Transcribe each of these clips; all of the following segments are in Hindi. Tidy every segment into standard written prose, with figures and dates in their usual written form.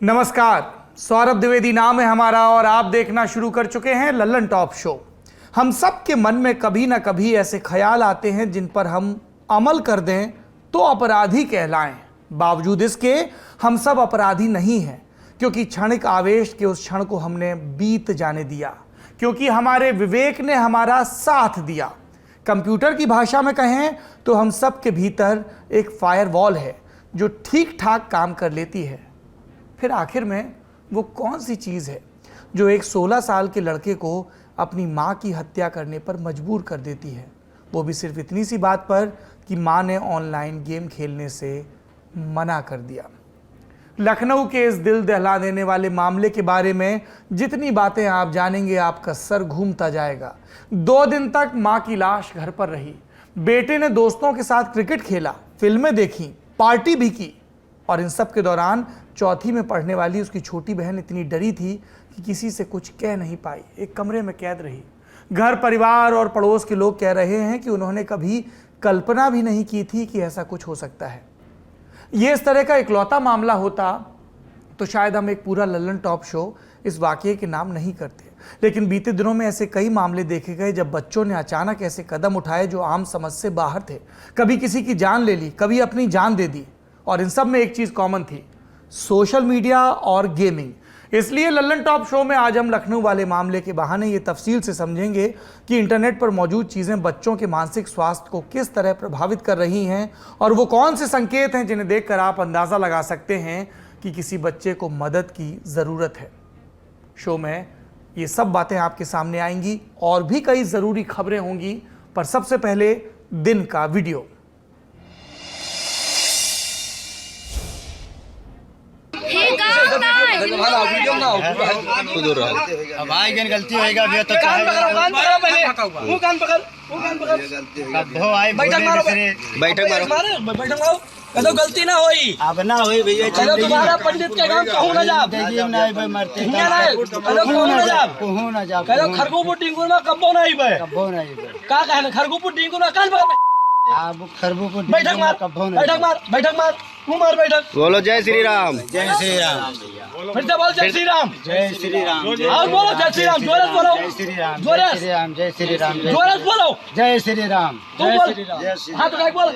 नमस्कार, सौरभ द्विवेदी नाम है हमारा और आप देखना शुरू कर चुके हैं लल्लन टॉप शो। हम सब के मन में कभी ना कभी ऐसे ख्याल आते हैं जिन पर हम अमल कर दें तो अपराधी कहलाएं। बावजूद इसके हम सब अपराधी नहीं हैं, क्योंकि क्षणिक आवेश के उस क्षण को हमने बीत जाने दिया, क्योंकि हमारे विवेक ने हमारा साथ दिया। कंप्यूटर की भाषा में कहें तो हम सब के भीतर एक फायरवॉल है जो ठीक ठाक काम कर लेती है। फिर आखिर में वो कौन सी चीज़ है जो एक 16 साल के लड़के को अपनी माँ की हत्या करने पर मजबूर कर देती है, वो भी सिर्फ इतनी सी बात पर कि माँ ने ऑनलाइन गेम खेलने से मना कर दिया। लखनऊ के इस दिल दहला देने वाले मामले के बारे में जितनी बातें आप जानेंगे आपका सर घूमता जाएगा। 2 दिन तक माँ की लाश घर पर रही, बेटे ने दोस्तों के साथ क्रिकेट खेला, फिल्में देखी, पार्टी भी की, और इन सब के दौरान चौथी में पढ़ने वाली उसकी छोटी बहन इतनी डरी थी कि किसी से कुछ कह नहीं पाई, एक कमरे में कैद रही। घर परिवार और पड़ोस के लोग कह रहे हैं कि उन्होंने कभी कल्पना भी नहीं की थी कि ऐसा कुछ हो सकता है। ये इस तरह का इकलौता मामला होता तो शायद हम एक पूरा लल्लन टॉप शो इस वाकये के नाम नहीं करते, लेकिन बीते दिनों में ऐसे कई मामले देखे गए जब बच्चों ने अचानक ऐसे कदम उठाए जो आम समझ से बाहर थे। कभी किसी की जान ले ली, कभी अपनी जान दे दी, और इन सब में एक चीज कॉमन थी, सोशल मीडिया और गेमिंग। इसलिए लल्लन टॉप शो में आज हम लखनऊ वाले मामले के बहाने ये तफसील से समझेंगे कि इंटरनेट पर मौजूद चीजें बच्चों के मानसिक स्वास्थ्य को किस तरह प्रभावित कर रही हैं, और वो कौन से संकेत हैं जिन्हें देखकर आप अंदाजा लगा सकते हैं कि किसी बच्चे को मदद की जरूरत है। शो में ये सब बातें आपके सामने आएंगी और भी कई जरूरी खबरें होंगी, पर सबसे पहले दिन का वीडियो। भाई गन गलती होएगा भी तो कान पकड़ पहले वो कान पकड़ बैठक मारो कदो गलती ना होई अब ना होई भैया चलो तुम्हारा पंडित के काम कहूं ना जा ना भाई मरते कहूं ना जा कदो खरगोपुर टिंगुर में कब्बो ना आई बे का कहने खरगोपुर टिंगुर में कान पकड़ अब खरगोपुर बैठक मार तू मार बैठक। बोलो जय श्री राम। जय श्री राम। फिर से बोल जय श्री राम। जय श्री राम। और बोलो जय श्री राम, जोरत बोलो। जय श्री राम। जोरत श्री राम। जय श्री राम। जोरत बोलो जय श्री राम। जय श्री राम। हाथ उठाकर बोल।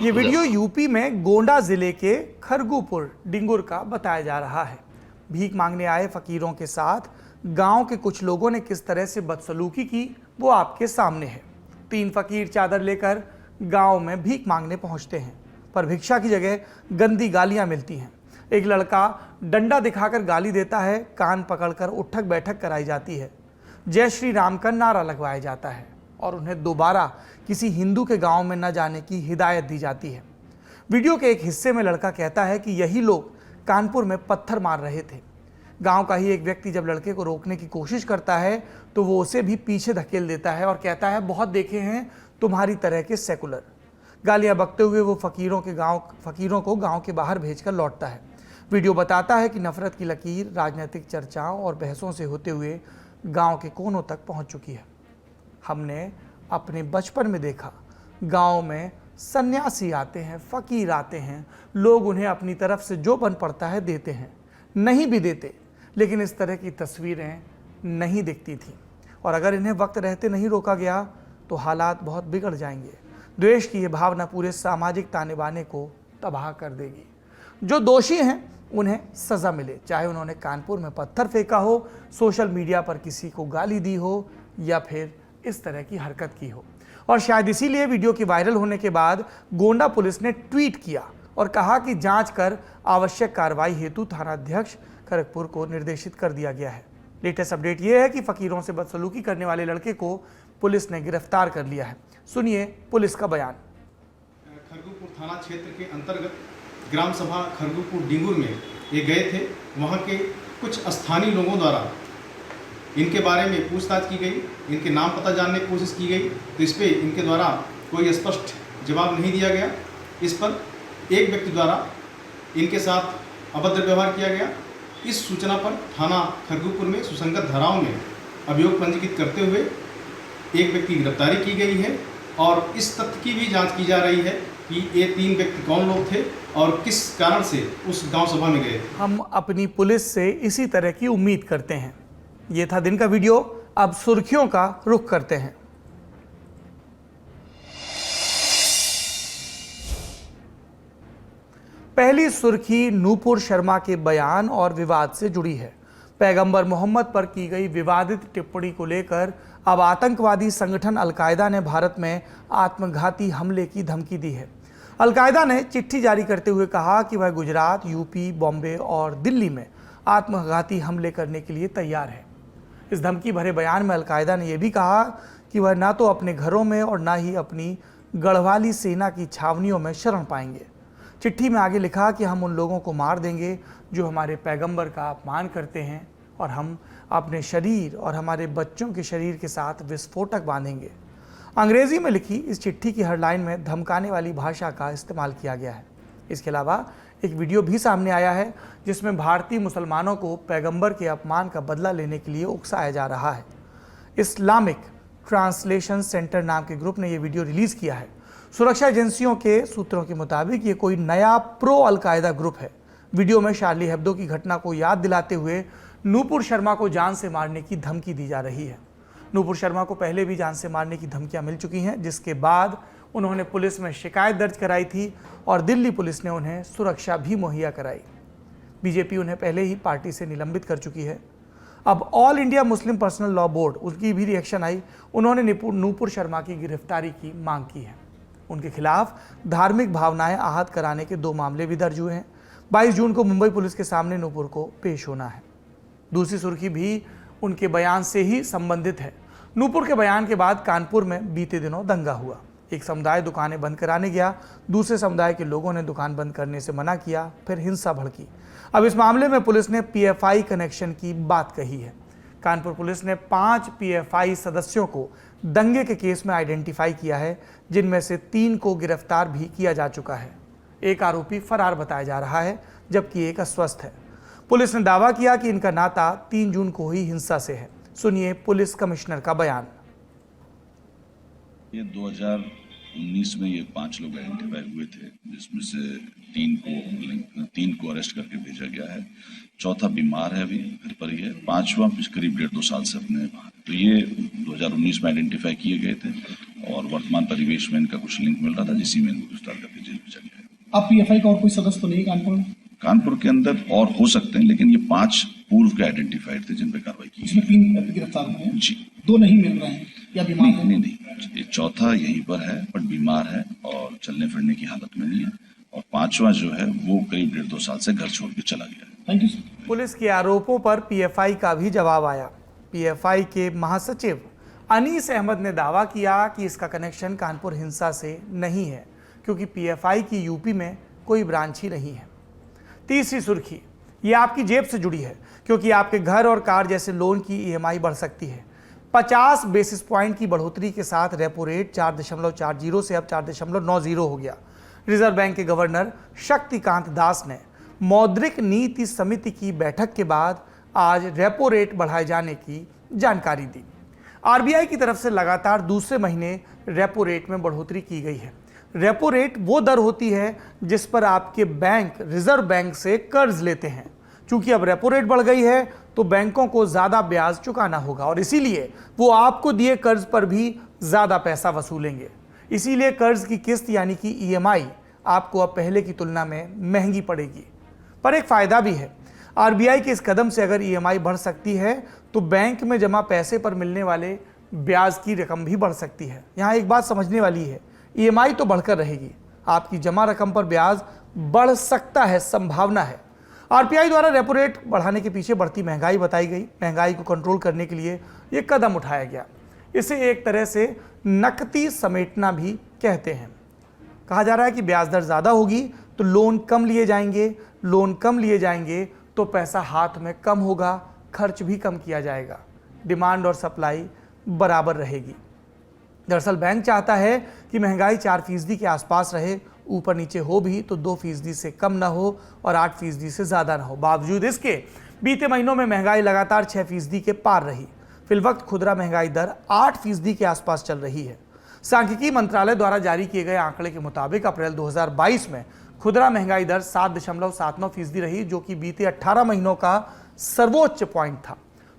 ये वीडियो यूपी में गोंडा जिले के खरगोपुर डिंगुर का बताया जा रहा है। भीख मांगने आए फकीरों के साथ गांव के कुछ लोगों ने किस तरह से बदसलूकी की वो आपके सामने है। 3 फकीर चादर लेकर गांव में भीख मांगने पहुंचते हैं, पर भिक्षा की जगह गंदी गालियां मिलती हैं। एक लड़का डंडा दिखाकर गाली देता है, कान पकड़कर उठक बैठक कराई जाती है, जय श्री राम का नारा लगवाया जाता है और उन्हें दोबारा किसी हिंदू के गांव में न जाने की हिदायत दी जाती है। वीडियो के एक हिस्से में लड़का कहता है कि यही लोग कानपुर में पत्थर मार रहे थे। गांव का ही एक व्यक्ति जब लड़के को रोकने की कोशिश करता है तो वो उसे भी पीछे धकेल देता है और कहता है, बहुत देखे हैं तुम्हारी तरह के सेकुलर। गालियां बकते हुए वो फकीरों को गांव के बाहर भेजकर लौटता है। वीडियो बताता है कि नफरत की लकीर राजनीतिक चर्चाओं और बहसों से होते हुए गांव के कोनों तक पहुंच चुकी है। हमने अपने बचपन में देखा, गांव में सन्यासी आते हैं, फकीर आते हैं, लोग उन्हें अपनी तरफ से जो बन पड़ता है देते हैं, नहीं भी देते, लेकिन इस तरह की तस्वीरें नहीं दिखती थी, और अगर इन्हें वक्त रहते नहीं रोका गया तो हालात बहुत बिगड़ जाएंगे। द्वेष की यह भावना पूरे सामाजिक ताने बाने को तबाह कर देगी। जो दोषी हैं उन्हें सज़ा मिले, चाहे उन्होंने कानपुर में पत्थर फेंका हो, सोशल मीडिया पर किसी को गाली दी हो या फिर इस तरह की हरकत की हो। और शायद इसीलिए वीडियो के वायरल होने के बाद गोंडा पुलिस ने ट्वीट किया और कहा कि जांच कर आवश्यक कार्रवाई हेतु थानाध्यक्ष खरगपुर को निर्देशित कर दिया गया है। लेटेस्ट अपडेट यह है कि फकीरों से बदसलूकी करने वाले लड़के को पुलिस ने गिरफ्तार कर लिया है। सुनिए पुलिस का बयान। खरगोपुर थाना क्षेत्र के अंतर्गत ग्राम सभा खरगोपुर डिंगुर में ये गए थे। वहाँ के कुछ स्थानीय लोगों द्वारा इनके बारे में पूछताछ की गई, इनके नाम पता जानने की कोशिश की गई, तो इस पर इनके द्वारा कोई स्पष्ट जवाब नहीं दिया गया। इस पर एक व्यक्ति द्वारा इनके साथ अभद्र व्यवहार किया गया। इस सूचना पर थाना खरगोपुर में सुसंगत धाराओं में अभियोग पंजीकृत करते हुए एक व्यक्ति की गिरफ्तारी की गई है और इस तथ्य की भी जांच की जा रही है कि ये 3 व्यक्ति कौन लोग थे और किस कारण से उस गांव सभा में गए थे। हम अपनी पुलिस से इसी तरह की उम्मीद करते हैं। ये था दिन का वीडियो। अब सुर्खियों का रुख करते हैं। पहली सुर्खी नूपुर शर्मा के बयान और विवाद से जुड़ी है। पैगंबर मोहम्मद पर की गई विवादित टिप्पणी को लेकर अब आतंकवादी संगठन अलकायदा ने भारत में आत्मघाती हमले की धमकी दी है। अलकायदा ने चिट्ठी जारी करते हुए कहा कि वह गुजरात, यूपी, बॉम्बे और दिल्ली में आत्मघाती हमले करने के लिए तैयार है। इस धमकी भरे बयान में अलकायदा ने यह भी कहा कि वह ना तो अपने घरों में और ना ही अपनी गढ़वाली सेना की छावनियों में शरण पाएंगे। चिट्ठी में आगे लिखा कि हम उन लोगों को मार देंगे जो हमारे पैगंबर का अपमान करते हैं और हम अपने शरीर और हमारे बच्चों के शरीर के साथ विस्फोटक बांधेंगे। अंग्रेजी में लिखी इस चिट्ठी की हर लाइन में धमकाने वाली भाषा का इस्तेमाल किया गया है। इसके अलावा एक वीडियो भी सामने आया है जिसमें भारतीय मुसलमानों को पैगंबर के अपमान का बदला लेने के लिए उकसाया जा रहा है। इस्लामिक ट्रांसलेशन सेंटर नाम के ग्रुप ने यह वीडियो रिलीज किया है। सुरक्षा एजेंसियों के सूत्रों के मुताबिक ये कोई नया प्रो अलकायदा ग्रुप है। वीडियो में शार्ली हेब्दो की घटना को याद दिलाते हुए नूपुर शर्मा को जान से मारने की धमकी दी जा रही है। नूपुर शर्मा को पहले भी जान से मारने की धमकियां मिल चुकी हैं, जिसके बाद उन्होंने पुलिस में शिकायत दर्ज कराई थी और दिल्ली पुलिस ने उन्हें सुरक्षा भी मुहैया कराई। बीजेपी उन्हें पहले ही पार्टी से निलंबित कर चुकी है। अब all India Muslim personal law board, उसकी भी रिएक्शन आई। उन्होंने नूपुर शर्मा की गिरफ्तारी की मांग की है। उनके खिलाफ धार्मिक भावनाएं आहत कराने के 2 मामले भी दर्ज हुए हैं। 22 जून को मुंबई पुलिस के सामने नूपुर को पेश होना है। दूसरी सुर्खी भी उनके बयान से ही संबंधित है। नूपुर के बयान के बाद कानपुर में बीते दिनों दंगा हुआ। एक समुदाय दुकानें बंद कराने गया, दूसरे समुदाय के लोगों ने दुकान बंद करने से मना किया, फिर हिंसा भड़की। अब इस मामले में पुलिस ने पीएफआई कनेक्शन की बात कही है। कानपुर पुलिस ने 5 पीएफआई सदस्यों को दंगे के केस में आइडेंटिफाई किया है, जिनमें से 3 को गिरफ्तार भी किया जा चुका है। एक आरोपी फरार बताया जा रहा है, जबकि एक अस्वस्थ है। पुलिस ने दावा किया कि इनका नाता 3 जून को हुई हिंसा से है। सुनिए पुलिस कमिश्नर का बयान। ये 2019 में ये 5 लोग आइडेंटिफाई हुए थे, जिसमें से 3 को अरेस्ट करके भेजा गया है। चौथा बीमार है, अभी घर पर ही है। 5वां करीब 1.5-2 साल से अपने वहाँ। तो ये 2019 में आइडेंटिफाई किए गए थे और वर्तमान परिवेश में इनका कुछ लिंक मिल रहा था, जिसी में इनको गिरफ्तार करके जेल भेजा गया है। अब पीएफआई का और कोई सदस्य तो नहीं कानपुर में? कानपुर के अंदर और हो सकते हैं, लेकिन ये 5 पूर्व के आइडेंटिफाइड थे जिन पे कार्रवाई की। इसमें 3 गिरफ्तार हुए हैं जी। 2 नहीं मिल रहे हैं या बीमार हैं? नहीं, ये चौथा यहीं पर है बट बीमार है और चलने फिरने की हालत में नहीं है, और 5वां जो है वो करीब 1.5-2 साल से घर छोड़ के चला गया है। Thank you sir. पुलिस के आरोपों पर पीएफआई का भी जवाब आया। पीएफआई के महासचिव अनीस अहमद ने दावा किया कि इसका कनेक्शन कानपुर हिंसा से नहीं है, क्योंकि पीएफआई की यूपी में कोई ब्रांच ही नहीं है। तीसरी सुर्खी, ये आपकी जेब से जुड़ी है, क्योंकि आपके घर और कार जैसे लोन की ईएमआई बढ़ सकती है। 50 बेसिस पॉइंट की बढ़ोतरी के साथ रेपो रेट 4.40 से अब 4.90 हो गया। रिजर्व बैंक के गवर्नर शक्तिकांत दास ने मौद्रिक नीति समिति की बैठक के बाद आज रेपो रेट बढ़ाए जाने की जानकारी दी। आरबीआई की तरफ से लगातार दूसरे महीने रेपो रेट में बढ़ोतरी की गई है। रेपो रेट वो दर होती है जिस पर आपके बैंक रिजर्व बैंक से कर्ज लेते हैं। चूंकि अब रेपो रेट बढ़ गई है तो बैंकों को ज़्यादा ब्याज चुकाना होगा और इसीलिए वो आपको दिए कर्ज पर भी ज़्यादा पैसा वसूलेंगे। इसीलिए कर्ज की किस्त यानी कि ईएमआई आपको अब पहले की तुलना में महंगी पड़ेगी। पर एक फ़ायदा भी है। आरबीआई के इस कदम से अगर ईएमआई बढ़ सकती है तो बैंक में जमा पैसे पर मिलने वाले ब्याज की रकम भी बढ़ सकती है। यहाँ एक बात समझने वाली है, ईएमआई तो बढ़कर रहेगी, आपकी जमा रकम पर ब्याज बढ़ सकता है, संभावना है। आरबीआई द्वारा रेपो रेट बढ़ाने के पीछे बढ़ती महंगाई बताई गई। महंगाई को कंट्रोल करने के लिए ये कदम उठाया गया। इसे एक तरह से नकदी समेटना भी कहते हैं। कहा जा रहा है कि ब्याज दर ज़्यादा होगी तो लोन कम लिए जाएंगे, लोन कम लिए जाएंगे तो पैसा हाथ में कम होगा, खर्च भी कम किया जाएगा, डिमांड और सप्लाई बराबर रहेगी। दरअसल बैंक चाहता है कि महंगाई 4% के आसपास रहे, ऊपर नीचे हो भी तो 2% से कम ना हो और 8% से ज़्यादा ना हो। बावजूद इसके बीते महीनों में महंगाई लगातार 6% के पार रही। फिलवक्त खुदरा महंगाई दर 8% के आसपास चल रही है। सांख्यिकी मंत्रालय द्वारा जारी किए गए आंकड़े के मुताबिक अप्रैल 2022 में खुदरा महंगाई दर 7.79% रही, जो कि बीते 18 महीनों का सर्वोच्च पॉइंट था।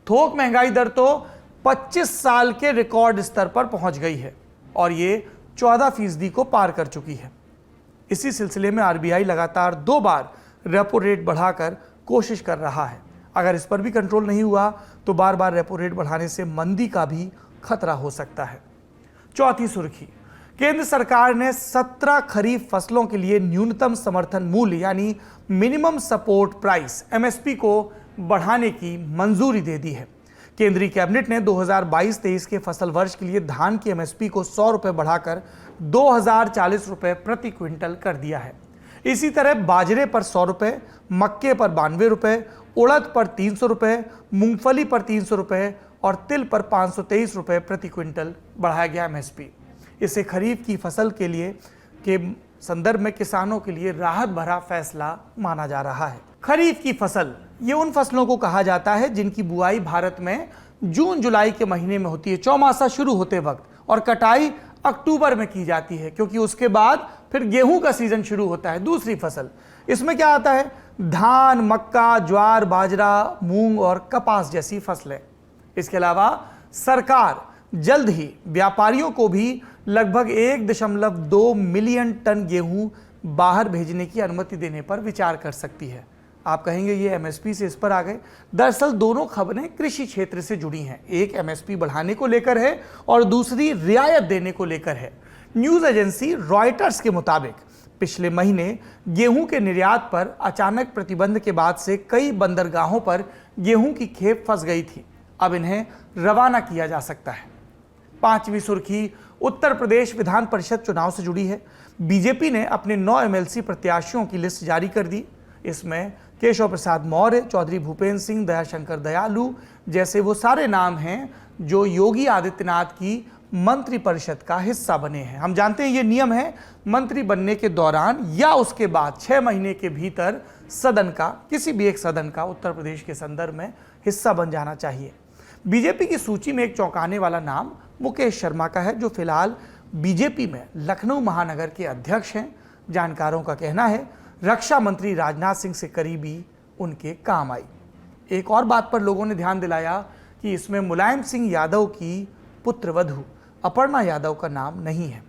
थोक महंगाई दर तो 25 साल के रिकॉर्ड स्तर पर पहुंच गई है और ये 14% को पार कर चुकी है। इसी सिलसिले में आरबीआई लगातार 2 बार रेपो रेट बढ़ाकर कोशिश कर रहा है। अगर इस पर भी कंट्रोल नहीं हुआ तो बार बार रेपो रेट बढ़ाने से मंदी का भी खतरा हो सकता है। चौथी सुर्खी, केंद्र सरकार ने 17 खरीफ फसलों के लिए न्यूनतम समर्थन मूल्य यानी मिनिमम सपोर्ट प्राइस MSP को बढ़ाने की मंजूरी दे दी है। केंद्रीय कैबिनेट ने 2022-23 के फसल वर्ष के लिए धान की MSP को 100 रुपये बढ़ाकर 2040 रुपये प्रति क्विंटल कर दिया है। इसी तरह बाजरे पर 100 रुपये, मक्के पर 92 रुपये, उड़द पर 300 रुपये, मूंगफली पर 300 रुपये और तिल पर 523 रुपये प्रति क्विंटल बढ़ाया गया MSP। इससे खरीफ की फसल के लिए के संदर्भ में किसानों के लिए राहत भरा फैसला माना जा रहा है। खरीफ की फसल ये उन फसलों को कहा जाता है जिनकी बुआई भारत में जून जुलाई के महीने में होती है, चौमासा शुरू होते वक्त, और कटाई अक्टूबर में की जाती है, क्योंकि उसके बाद फिर गेहूं का सीजन शुरू होता है। दूसरी फसल इसमें क्या आता है? धान, मक्का, ज्वार, बाजरा, मूंग और कपास जैसी फसलें। इसके अलावा सरकार जल्द ही व्यापारियों को भी लगभग 1.2 मिलियन टन गेहूं बाहर भेजने की अनुमति देने पर विचार कर सकती है। आप कहेंगे ये MSP से इस पर आ गए। दरअसल दोनों खबरें कृषि क्षेत्र से जुड़ी हैं। एक MSP बढ़ाने को लेकर है और दूसरी रियायत देने को लेकर है। न्यूज एजेंसी रॉयटर्स के मुताबिक पिछले महीने गेहूं के निर्यात पर अचानक प्रतिबंध के बाद से कई बंदरगाहों पर गेहूं की खेप फंस गई थी। अब इन्हें रवाना किया जा सकता है। पांचवी सुर्खी उत्तर प्रदेश विधान परिषद चुनाव से जुड़ी है। बीजेपी ने अपने 9 MLC प्रत्याशियों की लिस्ट जारी कर दी। इसमें केशव प्रसाद मौर्य, चौधरी भूपेंद्र सिंह, दयाशंकर दयालु जैसे वो सारे नाम हैं जो योगी आदित्यनाथ की मंत्रिपरिषद का हिस्सा बने हैं। हम जानते हैं ये नियम है, मंत्री बनने के दौरान या उसके बाद 6 महीने के भीतर सदन का, किसी भी एक सदन का उत्तर प्रदेश के संदर्भ में हिस्सा बन जाना चाहिए। बीजेपी की सूची में एक चौंकाने वाला नाम मुकेश शर्मा का है, जो फिलहाल बीजेपी में लखनऊ महानगर के अध्यक्ष हैं। जानकारों का कहना है रक्षा मंत्री राजनाथ सिंह से करीबी उनके काम आई। एक और बात पर लोगों ने ध्यान दिलाया कि इसमें मुलायम सिंह यादव की पुत्रवधू अपर्णा यादव का नाम नहीं है।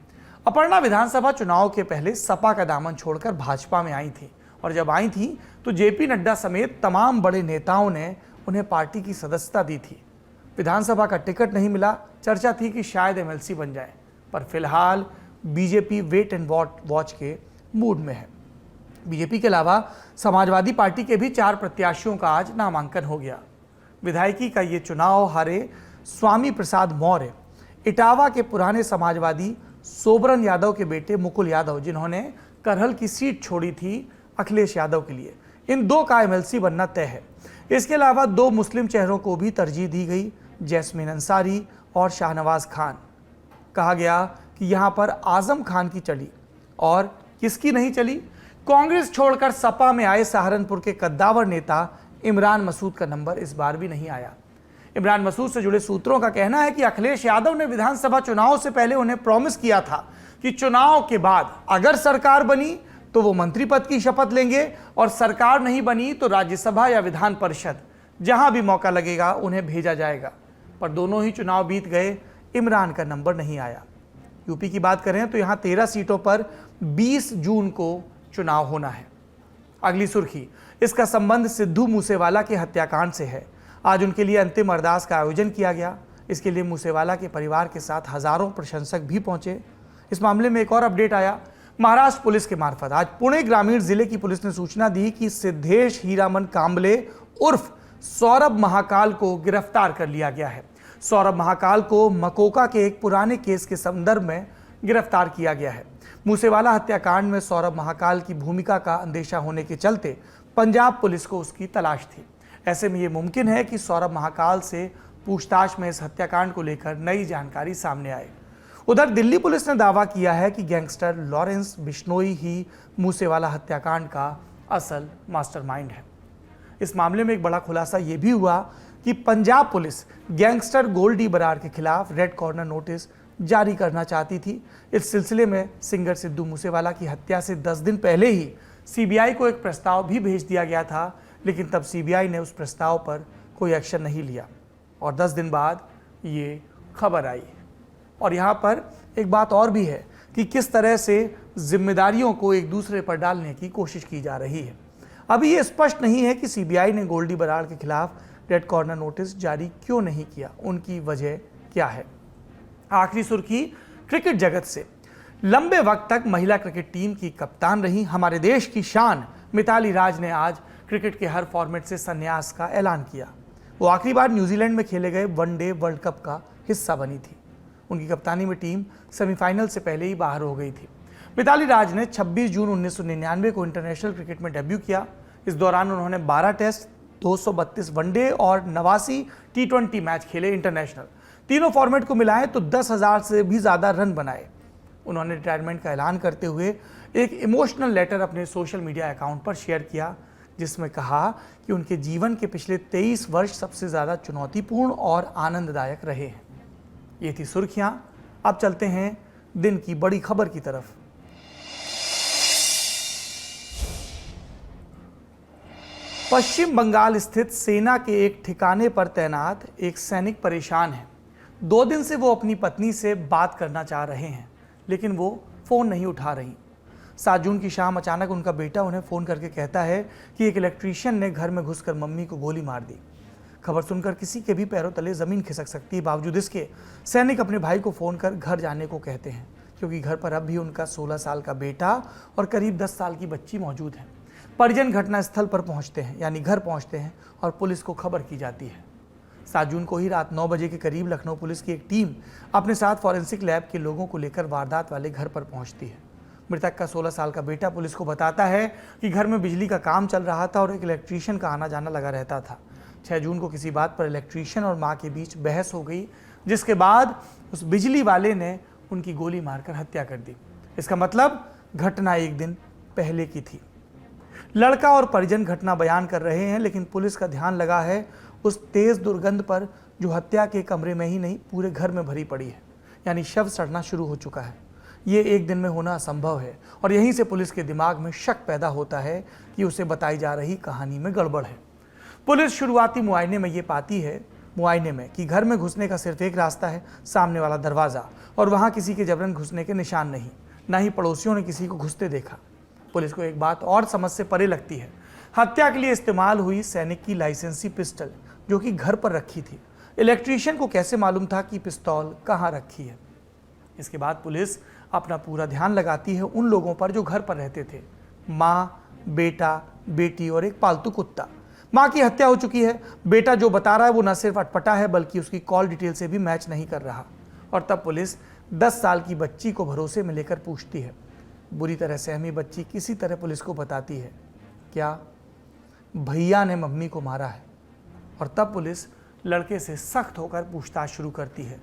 अपर्णा विधानसभा चुनाव के पहले सपा का दामन छोड़कर भाजपा में आई थी, और जब आई थी तो JP नड्डा समेत तमाम बड़े नेताओं ने उन्हें पार्टी की सदस्यता दी थी। विधानसभा का टिकट नहीं मिला, चर्चा थी कि शायद MLC बन जाए, पर फिलहाल बीजेपी वेट एंड वॉच के मूड में है। बीजेपी के अलावा समाजवादी पार्टी के भी 4 प्रत्याशियों का आज नामांकन हो गया। विधायकी का ये चुनाव हारे स्वामी प्रसाद मौर्य, इटावा के पुराने समाजवादी सोबरन यादव के बेटे मुकुल यादव, जिन्होंने करहल की सीट छोड़ी थी अखिलेश यादव के लिए। इन 2 का MLC बनना तय है। इसके अलावा 2 मुस्लिम चेहरों को भी तरजीह दी गई, जैस्मीन अंसारी और शाहनवाज खान। कहा गया कि यहां पर आजम खान की चली और किसकी नहीं चली? कांग्रेस छोड़कर सपा में आए सहारनपुर के कद्दावर नेता इमरान मसूद का नंबर इस बार भी नहीं आया। इमरान मसूद से जुड़े सूत्रों का कहना है कि अखिलेश यादव ने विधानसभा चुनाव से पहले उन्हें प्रॉमिस किया था कि चुनाव के बाद अगर सरकार बनी तो वो मंत्री पद की शपथ लेंगे, और सरकार नहीं बनी तो राज्यसभा या विधान परिषद जहां भी मौका लगेगा उन्हें भेजा जाएगा। पर दोनों ही चुनाव बीत गए, इमरान का नंबर नहीं आया। यूपी की बात करें तो यहां 13 सीटों पर 20 जून को चुनाव होना है। अगली सुर्खी, इसका संबंध सिद्धू मूसेवाला के हत्याकांड से है। आज उनके लिए अंतिम अरदास का आयोजन किया गया। इसके लिए मूसेवाला के परिवार के साथ हजारों प्रशंसक भी पहुंचे। इस मामले में एक और अपडेट आया। महाराष्ट्र पुलिस के मार्फत आज पुणे ग्रामीण जिले की पुलिस ने सूचना दी कि सिद्धेश हीरामन कांबले उर्फ सौरभ महाकाल को गिरफ्तार कर लिया गया है। सौरभ महाकाल को मकोका के एक पुराने केस के संदर्भ में गिरफ्तार किया गया है। मूसेवाला हत्याकांड में सौरभ महाकाल की भूमिका का अंदेशा होने के चलते पंजाब पुलिस को उसकी तलाश थी। ऐसे में ये मुमकिन है कि सौरभ महाकाल से पूछताछ में इस हत्याकांड को लेकर नई जानकारी सामने आए। उधर दिल्ली पुलिस ने दावा किया है कि गैंगस्टर लॉरेंस बिश्नोई ही मूसेवाला हत्याकांड का असल मास्टरमाइंड है। इस मामले में एक बड़ा खुलासा यह भी हुआ कि पंजाब पुलिस गैंगस्टर गोल्डी बरार के खिलाफ रेड कॉर्नर नोटिस जारी करना चाहती थी। इस सिलसिले में सिंगर सिद्धू मूसेवाला की हत्या से 10 दिन पहले ही सीबीआई को एक प्रस्ताव भी भेज दिया गया था, लेकिन तब सीबीआई ने उस प्रस्ताव पर कोई एक्शन नहीं लिया और 10 दिन बाद ये खबर आई। और यहाँ पर एक बात और भी है कि किस तरह से जिम्मेदारियों को एक दूसरे पर डालने की कोशिश की जा रही है। अभी ये स्पष्ट नहीं है कि सीबीआई ने गोल्डी बराड़ के खिलाफ रेड कॉर्नर नोटिस जारी क्यों नहीं किया, उनकी वजह क्या है। आखिरी सुर्खी क्रिकेट जगत से। लंबे वक्त तक महिला क्रिकेट टीम की कप्तान रही हमारे देश की शान मिताली राज ने आज क्रिकेट के हर फॉर्मेट से संन्यास का ऐलान किया। वो आखिरी बार न्यूजीलैंड में खेले गए वनडे वर्ल्ड कप का हिस्सा बनी थी। उनकी कप्तानी में टीम सेमीफाइनल से पहले ही बाहर हो गई थी। मिताली राज ने 26 जून 1999 को इंटरनेशनल क्रिकेट में डेब्यू किया। इस दौरान उन्होंने 12 टेस्ट, 232 वनडे और 89 टी20 मैच खेले इंटरनेशनल। तीनों फॉर्मेट को मिलाएं तो 10,000 से भी ज़्यादा रन बनाए। उन्होंने रिटायरमेंट का ऐलान करते हुए एक इमोशनल लेटर अपने सोशल मीडिया अकाउंट पर शेयर किया, जिसमें कहा कि उनके जीवन के पिछले 23 वर्ष सबसे ज़्यादा चुनौतीपूर्ण और आनंददायक रहे हैं। ये थी सुर्खियां। अब चलते हैं दिन की बड़ी खबर की तरफ। पश्चिम बंगाल स्थित सेना के एक ठिकाने पर तैनात एक सैनिक परेशान है। 2 दिन से वो अपनी पत्नी से बात करना चाह रहे हैं, लेकिन वो फ़ोन नहीं उठा रही। 7 जून की शाम अचानक उनका बेटा उन्हें फ़ोन करके कहता है कि एक इलेक्ट्रीशियन ने घर में घुसकर मम्मी को गोली मार दी। खबर सुनकर किसी के भी पैरों तले ज़मीन खिसक सकती है। बावजूद इसके सैनिक अपने भाई को फ़ोन कर घर जाने को कहते हैं, क्योंकि घर पर अब भी उनका 16 साल का बेटा और करीब 10 साल की बच्ची मौजूद है। परिजन घटनास्थल पर पहुंचते हैं, यानी घर पहुंचते हैं और पुलिस को खबर की जाती है। 7 जून को ही रात 9 बजे के करीब लखनऊ पुलिस की एक टीम अपने साथ फॉरेंसिक लैब के लोगों को लेकर वारदात वाले घर पर पहुंचती है। मृतक का 16 साल का बेटा पुलिस को बताता है कि घर में बिजली का काम चल रहा था और एक इलेक्ट्रीशियन का आना जाना लगा रहता था। 6 जून को किसी बात पर इलेक्ट्रीशियन और मां के बीच बहस हो गई, जिसके बाद उस बिजली वाले ने उनकी गोली मारकर हत्या कर दी। इसका मतलब घटना एक दिन पहले की थी। लड़का और परिजन घटना बयान कर रहे हैं, लेकिन पुलिस का ध्यान लगा है उस तेज दुर्गंध पर जो हत्या के कमरे में ही नहीं पूरे घर में भरी पड़ी है, यानी शव सड़ना शुरू हो चुका है। ये एक दिन में होना असंभव है और यहीं से पुलिस के दिमाग में शक पैदा होता है कि उसे बताई जा रही कहानी में गड़बड़ है। पुलिस शुरुआती मुआयने में ये पाती है कि घर में घुसने का सिर्फ एक रास्ता है, सामने वाला दरवाज़ा, और वहाँ किसी के जबरन घुसने के निशान नहीं, ना ही पड़ोसियों ने किसी को घुसते देखा। पुलिस को एक बात और समझ से परे लगती है, हत्या के लिए इस्तेमाल हुई सैनिक की लाइसेंसी पिस्टल जो कि घर पर रखी थी। इलेक्ट्रीशियन को कैसे मालूम था कि पिस्तौल कहाँ रखी है? इसके बाद पुलिस अपना पूरा ध्यान लगाती है उन लोगों पर जो घर पर रहते थे, माँ, बेटा, बेटी और एक पालतू कुत्ता। माँ की हत्या हो चुकी है। बेटा जो बता रहा है वो न सिर्फ अटपटा है बल्कि उसकी कॉल डिटेल से भी मैच नहीं कर रहा। और तब पुलिस 10 साल की बच्ची को भरोसे में लेकर पूछती है। बुरी तरह सहमी बच्ची किसी तरह पुलिस को बताती है, क्या भैया ने मम्मी को मारा है। और तब पुलिस लड़के से सख्त होकर पूछताछ शुरू करती है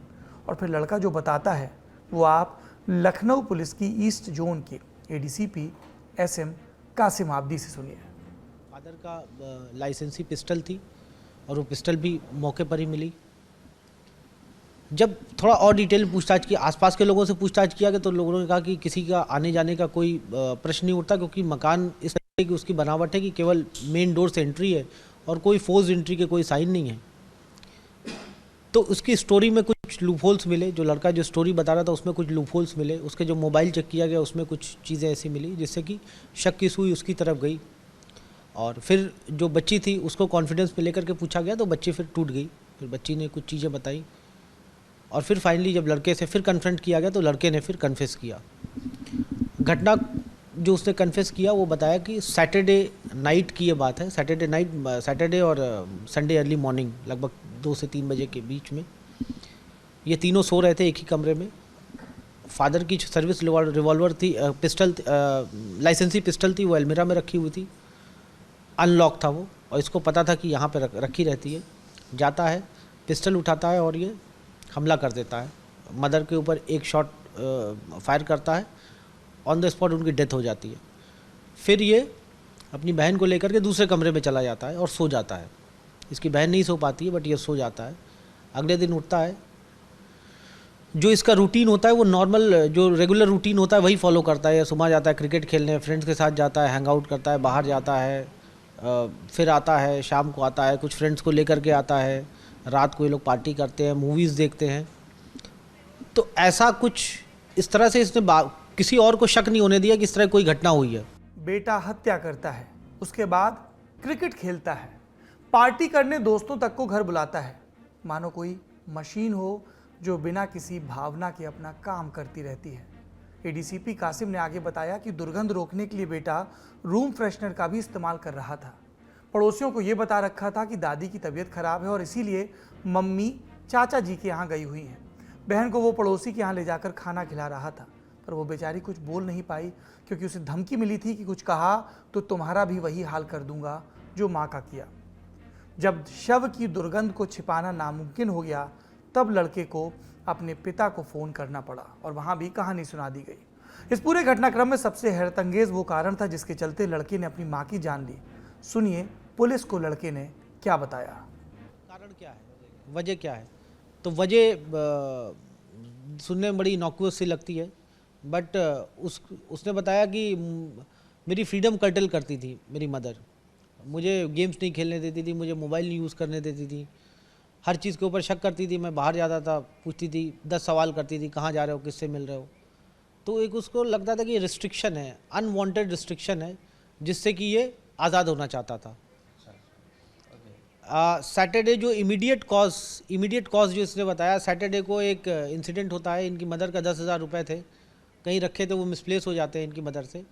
और फिर लड़का जो बताता है वो आप लखनऊ पुलिस की ईस्ट जोन के एडीसीपी SM कासिम आब्दी से सुनिए। फादर का लाइसेंसी पिस्टल थी और वो पिस्टल भी मौके पर ही मिली। जब थोड़ा और डिटेल पूछताछ की, आसपास के लोगों से पूछताछ किया गया तो लोगों ने कहा कि किसी का आने जाने का कोई प्रश्न नहीं उठता, क्योंकि मकान इस तरह की उसकी बनावट है कि केवल मेन डोर से एंट्री है और कोई फोर्स एंट्री के कोई साइन नहीं है। तो उसकी स्टोरी में कुछ लूपहोल्स मिले, जो लड़का जो स्टोरी बता रहा था उसमें कुछ लूपहोल्स मिले। उसके जो मोबाइल चेक किया गया उसमें कुछ चीज़ें ऐसी मिली जिससे कि शक की सुई उसकी तरफ गई। और फिर जो बच्ची थी उसको कॉन्फिडेंस में लेकर के पूछा गया तो बच्ची फिर टूट गई। फिर बच्ची ने कुछ चीज़ें बताई और फिर फाइनली जब लड़के से फिर कन्फ्रंट किया गया तो लड़के ने फिर कन्फेस किया। घटना जो उसने कन्फेस किया वो बताया कि सैटरडे नाइट की ये बात है। सैटरडे और संडे अर्ली मॉर्निंग लगभग 2 से 3 बजे के बीच में ये तीनों सो रहे थे एक ही कमरे में। फादर की सर्विस रिवॉल्वर थी, पिस्टल, लाइसेंसी पिस्टल थी, वो अलमीरा में रखी हुई थी, अनलॉक था वो, और इसको पता था कि यहाँ पे रखी रहती है। जाता है, पिस्टल उठाता है और ये हमला कर देता है। मदर के ऊपर एक शॉट फायर करता है, ऑन द स्पॉट उनकी डेथ हो जाती है। फिर ये अपनी बहन को लेकर के दूसरे कमरे में चला जाता है और सो जाता है। इसकी बहन नहीं सो पाती है बट ये सो जाता है। अगले दिन उठता है जो इसका रूटीन होता है वो नॉर्मल जो रेगुलर रूटीन होता है वही फॉलो करता है। सुबह जाता है क्रिकेट खेलने, फ्रेंड्स के साथ जाता है, हैंग आउट करता है, बाहर जाता है, फिर आता है, शाम को आता है, कुछ फ्रेंड्स को लेकर के आता है, रात को ये लोग पार्टी करते हैं, मूवीज़ देखते हैं। तो ऐसा कुछ इस तरह से इसने किसी और को शक नहीं होने दिया कि इस तरह कोई घटना हुई है। बेटा हत्या करता है, उसके बाद क्रिकेट खेलता है, पार्टी करने दोस्तों तक को घर बुलाता है, मानो कोई मशीन हो जो बिना किसी भावना के अपना काम करती रहती है। एडीसीपी कासिम ने आगे बताया कि दुर्गंध रोकने के लिए बेटा रूम फ्रेशनर का भी इस्तेमाल कर रहा था। पड़ोसियों को ये बता रखा था कि दादी की तबीयत खराब है और इसीलिए मम्मी चाचा जी के यहाँ गई हुई हैं। बहन को वो पड़ोसी के यहाँ ले जाकर खाना खिला रहा था, पर वो बेचारी कुछ बोल नहीं पाई क्योंकि उसे धमकी मिली थी कि कुछ कहा तो तुम्हारा भी वही हाल कर दूंगा जो माँ का किया। जब शव की दुर्गंध को छिपाना नामुमकिन हो गया तब लड़के को अपने पिता को फ़ोन करना पड़ा और वहाँ भी कहानी सुना दी गई। इस पूरे घटनाक्रम में सबसे हैरतअंगेज वो कारण था जिसके चलते लड़के ने अपनी माँ की जान ली। सुनिए पुलिस को लड़के ने क्या बताया। कारण क्या है, वजह क्या है? तो वजह सुनने में बड़ी इनॉक्यूअस सी लगती है, बट उसने बताया कि मेरी फ्रीडम कर्टल करती थी मेरी मदर। मुझे गेम्स नहीं खेलने देती थी, मुझे मोबाइल नहीं यूज़ करने देती थी, हर चीज़ के ऊपर शक करती थी। मैं बाहर जाता था, पूछती थी, 10 सवाल करती थी, कहाँ जा रहे हो, किससे मिल रहे हो। तो एक उसको लगता था कि ये रिस्ट्रिक्शन है, अनवांटेड रिस्ट्रिक्शन है, जिससे कि ये आज़ाद होना चाहता था। सैटरडे जो इमीडिएट कॉज जो इसने बताया, सैटरडे को एक इंसिडेंट होता है। इनकी मदर का 10,000 रुपये थे, कहीं रखे थे, वो मिसप्लेस हो जाते हैं इनकी मदर से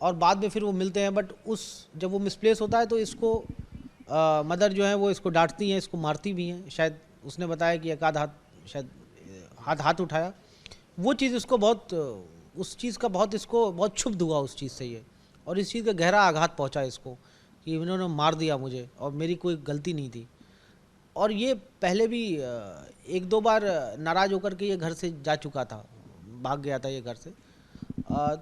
और बाद में फिर वो मिलते हैं। बट जब वो मिसप्लेस होता है तो इसको मदर जो है वो इसको डांटती हैं, इसको मारती भी हैं। शायद उसने बताया कि एक आध हाथ शायद हाथ उठाया। वो चीज़ इसको उस चीज़ का इसको बहुत क्षुब्ध हुआ उस चीज़ से ये, और इस चीज़ का गहरा आघात पहुंचा इसको कि इन्होंने मार दिया मुझे और मेरी कोई गलती नहीं थी। और ये पहले भी 1-2 बार नाराज़ होकर के ये घर से जा चुका था, भाग गया था ये घर से।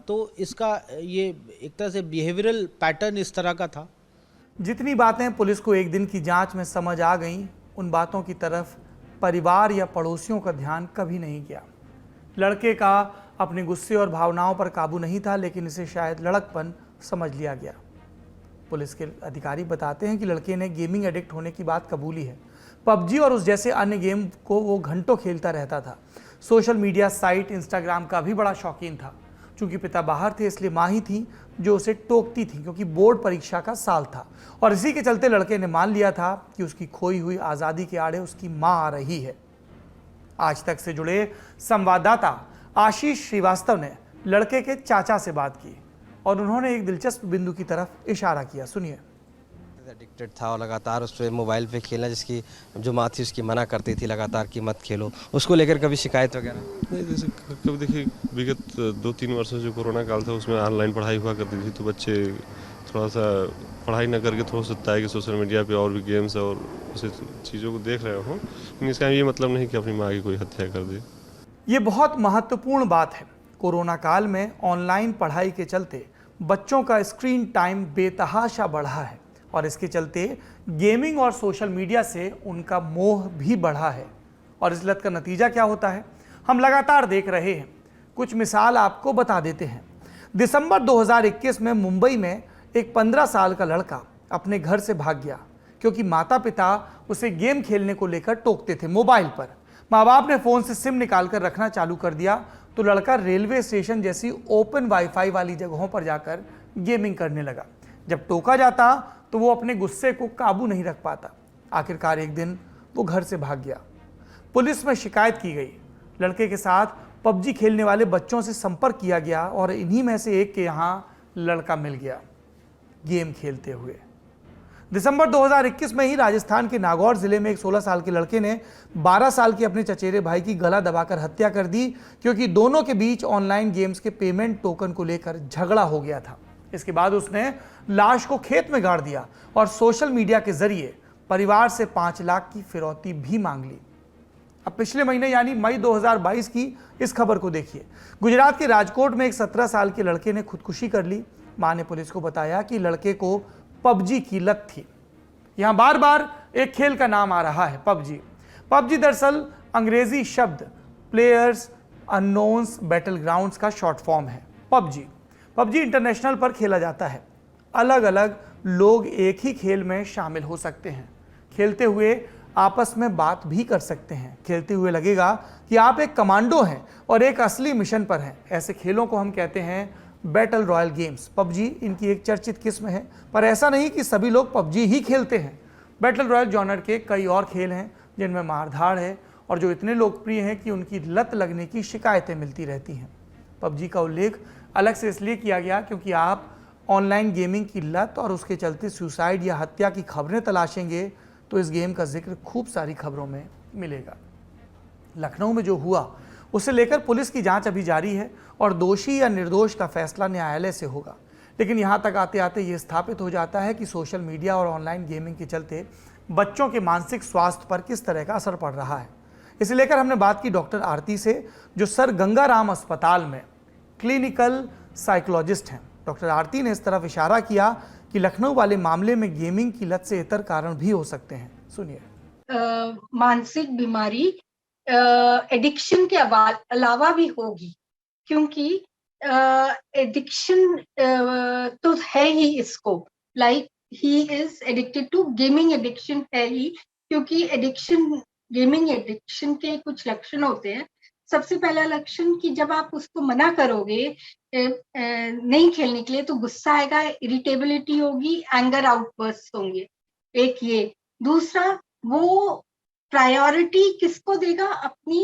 तो इसका ये एक तरह से बिहेवियरल पैटर्न इस तरह का था। जितनी बातें पुलिस को एक दिन की जांच में समझ आ गईं, उन बातों की तरफ परिवार या पड़ोसियों का ध्यान कभी नहीं गया। लड़के का अपने गुस्से और भावनाओं पर काबू नहीं था, लेकिन इसे शायद लड़कपन समझ लिया गया। पुलिस के अधिकारी बताते हैं कि लड़के ने गेमिंग एडिक्ट होने की बात कबूली है। पबजी और उस जैसे अन्य गेम को वो घंटों खेलता रहता था। सोशल मीडिया साइट इंस्टाग्राम का भी बड़ा शौकीन था। चूंकि पिता बाहर थे इसलिए माँ ही थी जो उसे टोकती थी, क्योंकि बोर्ड परीक्षा का साल था और इसी के चलते लड़के ने मान लिया था कि उसकी खोई हुई आज़ादी के आड़े उसकी माँ आ रही है। आज तक से जुड़े संवाददाता आशीष श्रीवास्तव ने लड़के के चाचा से बात की और उन्होंने एक दिलचस्प बिंदु की तरफ इशारा किया। सुनिए। एडिक्टेड था और लगातार उस पर मोबाइल पे खेलना, जिसकी जो माँ थी उसकी मना करती थी लगातार कि मत खेलो। उसको लेकर कभी शिकायत वगैरह नहीं? जैसे कभी देखिए विगत 2-3 वर्षों जो कोरोना काल था उसमें ऑनलाइन पढ़ाई हुआ करती थी, तो बच्चे थोड़ा सा पढ़ाई न करके थोड़ा सा होता है कि सोशल मीडिया पे और भी गेम्स और उसे चीज़ों को देख रहे हो, लेकिन इसका ये मतलब नहीं कि अपनी माँ की कोई हत्या कर दे। ये बहुत महत्वपूर्ण बात है। कोरोना काल में ऑनलाइन पढ़ाई के चलते बच्चों का स्क्रीन टाइम बेतहाशा बढ़ा है और इसके चलते गेमिंग और सोशल मीडिया से उनका मोह भी बढ़ा है। और इस लत का नतीजा क्या होता है हम लगातार देख रहे हैं। कुछ मिसाल आपको बता देते हैं। दिसंबर 2021 में मुंबई में एक 15 साल का लड़का अपने घर से भाग गया क्योंकि माता पिता उसे गेम खेलने को लेकर टोकते थे मोबाइल पर। माँ बाप ने फ़ोन से सिम निकाल कर रखना चालू कर दिया तो लड़का रेलवे स्टेशन जैसी ओपन वाईफाई वाली जगहों पर जाकर गेमिंग करने लगा। जब टोका जाता तो वो अपने गुस्से को काबू नहीं रख पाता। आखिरकार एक दिन वो घर से भाग गया। पुलिस में शिकायत की गई। लड़के के साथ पबजी खेलने वाले बच्चों से संपर्क किया गया और इन्हीं में से एक के यहाँ लड़का मिल गया गेम खेलते हुए। दिसंबर 2021 में ही राजस्थान के नागौर जिले में एक 16 साल के लड़के ने 12 साल के अपने चचेरे भाई की गला दबाकर हत्या कर दी क्योंकि दोनों के बीच ऑनलाइन गेम्स के पेमेंट टोकन को लेकर झगड़ा हो गया था। इसके बाद उसने लाश को खेत में गाड़ दिया और सोशल मीडिया के जरिए परिवार से 5 लाख की फिरौती भी मांग ली। अब पिछले महीने यानी मई 2022 की इस खबर को देखिए। गुजरात के राजकोट में एक 17 साल के लड़के ने खुदकुशी कर ली। मां ने पुलिस को बताया कि लड़के को पबजी की लत थी। यहां बार बार एक खेल का नाम आ रहा है, पबजी। पबजी दरअसल अंग्रेजी शब्द प्लेयर्स अननोन्स बैटल ग्राउंड्स का शॉर्ट फॉर्म है पबजी। पबजी इंटरनेशनल पर खेला जाता है। अलग अलग लोग एक ही खेल में शामिल हो सकते हैं। खेलते हुए आपस में बात भी कर सकते हैं। खेलते हुए लगेगा कि आप एक कमांडो हैं और एक असली मिशन पर हैं। ऐसे खेलों को हम कहते हैं बैटल रॉयल गेम्स। पबजी इनकी एक चर्चित किस्म है, पर ऐसा नहीं कि सभी लोग पबजी ही खेलते हैं। बैटल रॉयल जॉनर के कई और खेल हैं जिनमें मारधाड़ है और जो इतने लोकप्रिय हैं कि उनकी लत लगने की शिकायतें मिलती रहती हैं। पबजी का उल्लेख अलग से इसलिए किया गया क्योंकि आप ऑनलाइन गेमिंग की लत और उसके चलते सुसाइड या हत्या की खबरें तलाशेंगे तो इस गेम का जिक्र खूब सारी खबरों में मिलेगा। लखनऊ में जो हुआ उसे लेकर पुलिस की जांच अभी जारी है और दोषी या निर्दोष का फैसला न्यायालय से होगा। लेकिन यहाँ तक आते आते ये स्थापित हो जाता है कि सोशल मीडिया और ऑनलाइन गेमिंग के चलते बच्चों के मानसिक स्वास्थ्य पर किस तरह का असर पड़ रहा है। इसे लेकर हमने बात की डॉक्टर आरती से, जो सर गंगाराम अस्पताल में क्लिनिकल साइकोलॉजिस्ट हैं। डॉक्टर आरती ने इस तरफ इशारा किया कि लखनऊ वाले मामले में गेमिंग की लत से इतर कारण भी हो सकते हैं। सुनिए। मानसिक बीमारी एडिक्शन के अलावा भी होगी, क्योंकि एडिक्शन तो है ही इसको, like he is addicted to gaming, addiction है ही, क्योंकि एडिक्शन, गेमिंग एडिक्शन के कुछ लक्षण होते हैं। सबसे पहला लक्षण कि जब आप उसको मना करोगे नहीं खेलने के लिए तो गुस्सा आएगा, इरिटेबिलिटी होगी, एंगर आउटबर्स्ट होंगे, एक ये। दूसरा, वो प्रायोरिटी किसको देगा? अपनी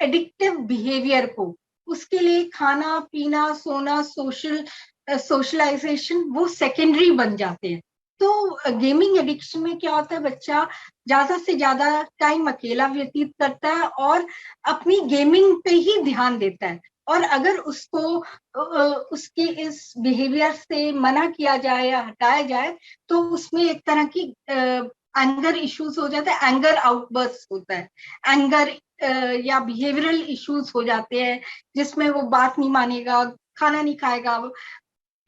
एडिक्टिव बिहेवियर को। उसके लिए खाना पीना, सोना, सोशलाइजेशन वो सेकेंडरी बन जाते हैं। तो गेमिंग एडिक्शन में क्या होता है, बच्चा ज्यादा से ज्यादा टाइम अकेला व्यतीत करता है और अपनी गेमिंग पे ही ध्यान देता है। और अगर उसको उसके इस बिहेवियर से मना किया जाए या हटाया जाए तो उसमें एक तरह की एंगर इश्यूज हो जाता है, एंगर आउटबर्स्ट होता है, एंगर या बिहेवियरल इश्यूज हो जाते हैं जिसमें वो बात नहीं मानेगा, खाना नहीं खाएगा,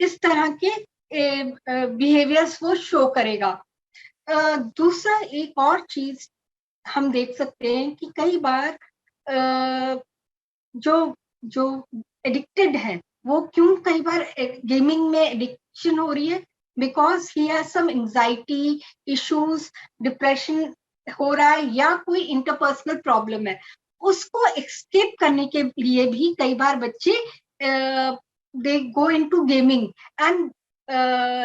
इस तरह के बिहेवियर्स वो शो करेगा। दूसरा, एक और चीज हम देख सकते हैं कि कई बार जो एडिक्टेड है वो क्यों कई बार गेमिंग में एडिक्शन हो रही है, because he has some anxiety issues, depression हो रहा है या कोई इंटरपर्सनल प्रॉब्लम है। उसको एस्केप करने के लिए भी कई बार बच्चे दे गो इनटू गेमिंग एंड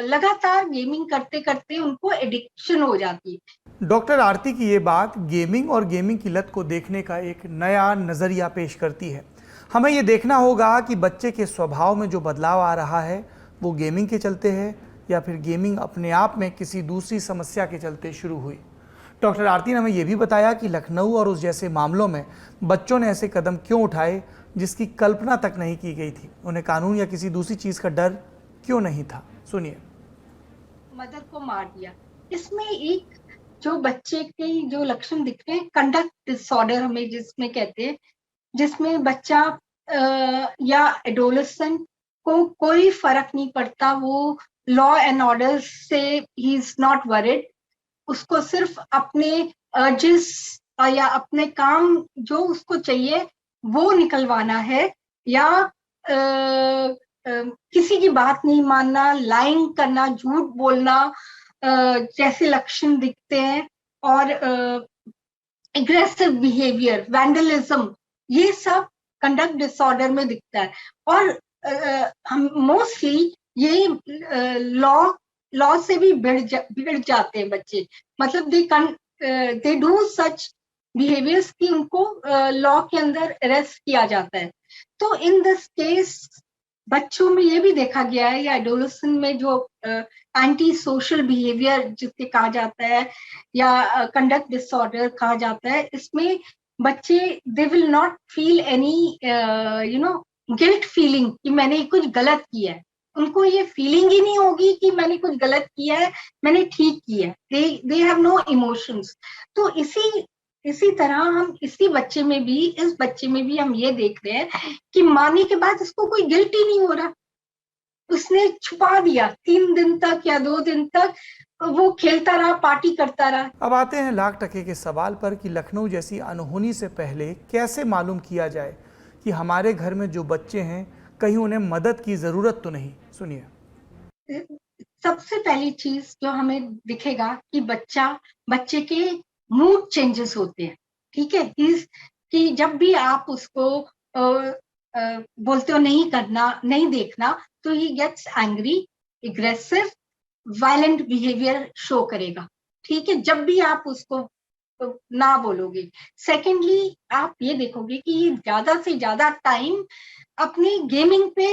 लगातार गेमिंग करते करते उनको एडिक्शन हो जाती है। डॉक्टर आरती की ये बात गेमिंग और गेमिंग की लत को देखने का एक नया नज़रिया पेश करती है। हमें ये देखना होगा कि बच्चे के स्वभाव में जो बदलाव आ रहा है वो गेमिंग के चलते है या फिर गेमिंग अपने आप में किसी दूसरी समस्या के चलते शुरू हुई। डॉक्टर आरती ने हमें ये भी बताया कि लखनऊ और उस जैसे मामलों में बच्चों ने ऐसे कदम क्यों उठाए जिसकी कल्पना तक नहीं की गई थी। उन्हें कानून या किसी दूसरी चीज़ का डर क्यों नहीं था। सुनिए। मदर को मार दिया, इसमें एक जो बच्चे के जो लक्षण दिखते हैं, कंडक्ट डिसऑर्डर हमें जिसमें कहते हैं, जिसमें बच्चा या एडोलेसेंट को कोई फर्क नहीं पड़ता, वो लॉ एंड ऑर्डर से ही इज नॉट वरिड, उसको सिर्फ अपने अर्जेस या अपने काम जो उसको चाहिए वो निकलवाना है, या किसी की बात नहीं मानना, लाइंग करना, झूठ बोलना जैसे लक्षण दिखते हैं, और एग्रेसिव बिहेवियर, वैंडलिज्म, ये सब कंडक्ट डिसऑर्डर में दिखता है। और हम मोस्टली ये लॉ से भी बिगड़ जाते हैं बच्चे, मतलब दे डू सच बिहेवियर्स कि उनको लॉ के अंदर अरेस्ट किया जाता है। तो इन दिस केस बच्चों में ये भी देखा गया है, या एडोलेसेंट में जो एंटी सोशल बिहेवियर जिसे कहा जाता है या कंडक्ट डिसऑर्डर कहा जाता है, इसमें बच्चे they will not feel any guilt feeling कि मैंने कुछ गलत किया है। उनको ये फीलिंग ही नहीं होगी कि मैंने कुछ गलत किया है, मैंने ठीक किया है। They have no emotions. तो इसी तरह हम इस बच्चे में भी हम ये देख रहे हैं कि मारने के बाद इसको कोई गिल्ट ही नहीं हो रहा। उसने छुपा दिया 3 दिन तक या 2 दिन तक, वो खेलता रहा, पार्टी करता रहा। अब आते हैं लाख टके के सवाल पर कि लखनऊ जैसी अनहोनी से पहले कैसे मालूम किया जाए कि हमारे घर में जो बच्चे हैं कहीं उन्हें मदद की जरूरत तो नहीं। सुनिए। सबसे पहली चीज जो हमें दिखेगा कि बच्चे के मूड चेंजेस होते हैं, ठीक है, कि जब भी आप उसको बोलते हो नहीं करना, नहीं देखना, तो he gets angry, aggressive, violent behaviour show करेगा, ठीक है, जब भी आप उसको ना बोलोगे। सेकेंडली, आप ये देखोगे कि ये ज्यादा से ज्यादा टाइम अपनी गेमिंग पे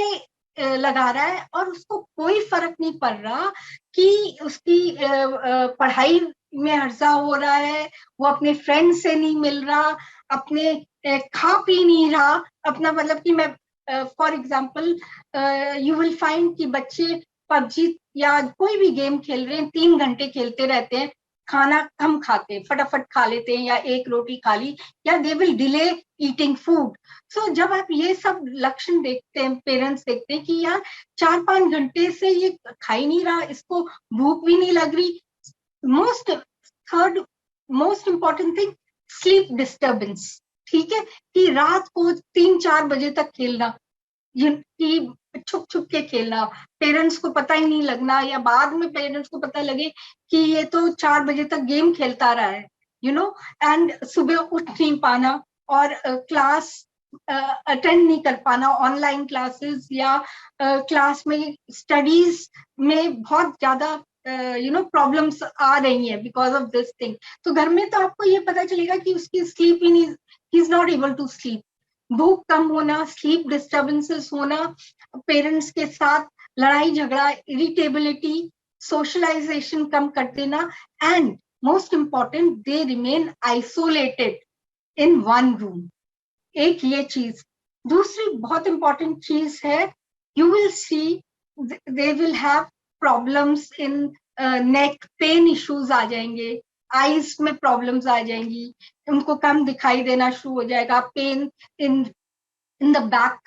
लगा रहा है और उसको कोई फर्क नहीं पड़ रहा कि उसकी पढ़ाई में हर्जा हो रहा है, वो अपने फ्रेंड से नहीं मिल रहा, अपने खा पी नहीं रहा अपना, मतलब कि मैं for example you will find कि बच्चे पबजी या कोई भी गेम खेल रहे हैं, 3 घंटे खेलते रहते हैं, खाना कम खाते हैं, फटाफट खा लेते हैं, या एक रोटी खा ली, या they will delay eating food. So जब आप ये सब लक्षण देखते हैं, पेरेंट्स देखते हैं कि यार 4-5 घंटे से ये खा ही नहीं रहा, इसको भूख भी नहीं लग रही। Most important thing, sleep disturbance, ठीक है, कि रात को 3-4 बजे तक खेलना, कि छुप छुप के खेलना, पेरेंट्स को पता ही नहीं लगना, या बाद में पेरेंट्स को पता लगे कि ये तो 4 बजे तक गेम खेलता रहा है, एंड सुबह उठ नहीं पाना, और क्लास अटेंड नहीं कर पाना, ऑनलाइन क्लासेस या क्लास में स्टडीज में बहुत ज्यादा प्रॉब्लम्स आ रही हैं बिकॉज ऑफ दिस थिंग। तो घर में तो आपको ये पता चलेगा कि उसकी स्लीप ही नहीं, he is not able to sleep, भूख कम होना, स्लीप डिस्टर्बेंसेस होना, पेरेंट्स के साथ लड़ाई झगड़ा, इरिटेबिलिटी, सोशलाइजेशन कम कर देना, and most important, they remain isolated in one room. एक ये चीज। दूसरी बहुत इंपॉर्टेंट चीज है, you will see they will have problems in neck, pain issues आ जाएंगे, आईज में प्रॉब्लम्स आ जाएंगी, उनको कम दिखाई देना शुरू हो जाएगा, pain in the back,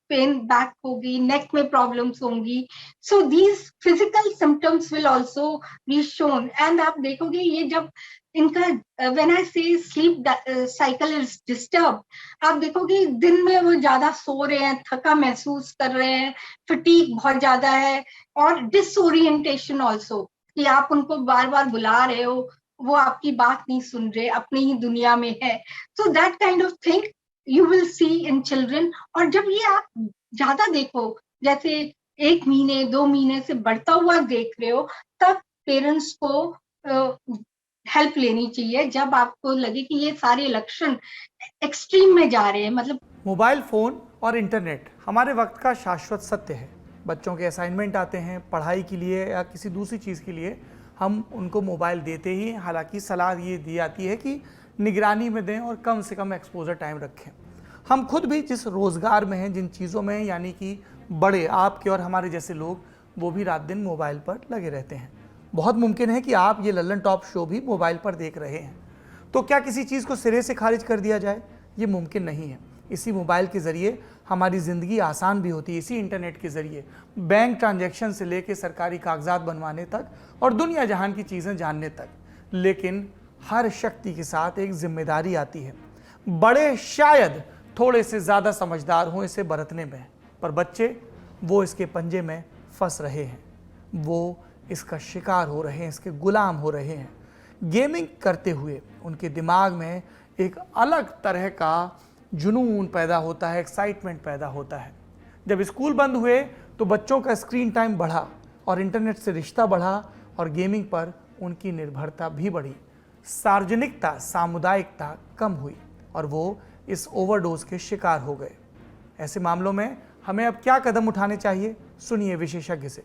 pain back होगी, नेक में प्रॉब्लम्स होंगी। So these physical symptoms will also be shown, and आप देखोगे ये जब इनका व्हेन आई से स्लीप साइकिल इज डिस्टर्ब, आप देखोगे दिन में वो ज्यादा सो रहे हैं, थका महसूस कर रहे हैं, फटीग बहुत ज्यादा है, और डिसओरिएंटेशन ऑल्सो, कि आप उनको बार बार बुला रहे हो, वो आपकी बात नहीं सुन रहे, अपनी ही दुनिया में है। So that kind of thing you will C in children. और जब ये आप ज्यादा देखो, जैसे 1 महीने 2 महीने से बढ़ता हुआ देख रहे हो, तब पेरेंट्स को हेल्प लेनी चाहिए, जब आपको लगे कि ये सारे लक्षण एक्सट्रीम में जा रहे हैं। मतलब मोबाइल फ़ोन और इंटरनेट हमारे वक्त का शाश्वत सत्य है। बच्चों के असाइनमेंट आते हैं, पढ़ाई के लिए या किसी दूसरी चीज़ के लिए हम उनको मोबाइल देते ही, हालांकि सलाह ये दी जाती है कि निगरानी में दें और कम से कम एक्सपोजर टाइम रखें। हम खुद भी जिस रोज़गार में हैं, जिन चीज़ों में, यानी कि बड़े आपके और हमारे जैसे लोग, वो भी रात दिन मोबाइल पर लगे रहते हैं। बहुत मुमकिन है कि आप ये लल्लन टॉप शो भी मोबाइल पर देख रहे हैं। तो क्या किसी चीज़ को सिरे से खारिज कर दिया जाए? ये मुमकिन नहीं है। इसी मोबाइल के ज़रिए हमारी ज़िंदगी आसान भी होती है। इसी इंटरनेट के ज़रिए बैंक ट्रांजैक्शन से लेकर सरकारी कागजात बनवाने तक और दुनिया जहान की चीज़ें जानने तक। लेकिन हर शक्ति के साथ एक जिम्मेदारी आती है। बड़े शायद थोड़े से ज़्यादा समझदार हों इसे बरतने में, पर बच्चे वो इसके पंजे में फंस रहे हैं, वो इसका शिकार हो रहे हैं, इसके गुलाम हो रहे हैं। गेमिंग करते हुए उनके दिमाग में एक अलग तरह का जुनून पैदा होता है, एक्साइटमेंट पैदा होता है। जब स्कूल बंद हुए तो बच्चों का स्क्रीन टाइम बढ़ा और इंटरनेट से रिश्ता बढ़ा और गेमिंग पर उनकी निर्भरता भी बढ़ी। सार्वजनिकता, सामुदायिकता कम हुई और वो इस ओवरडोज के शिकार हो गए। ऐसे मामलों में हमें अब क्या कदम उठाने चाहिए? सुनिए विशेषज्ञ से।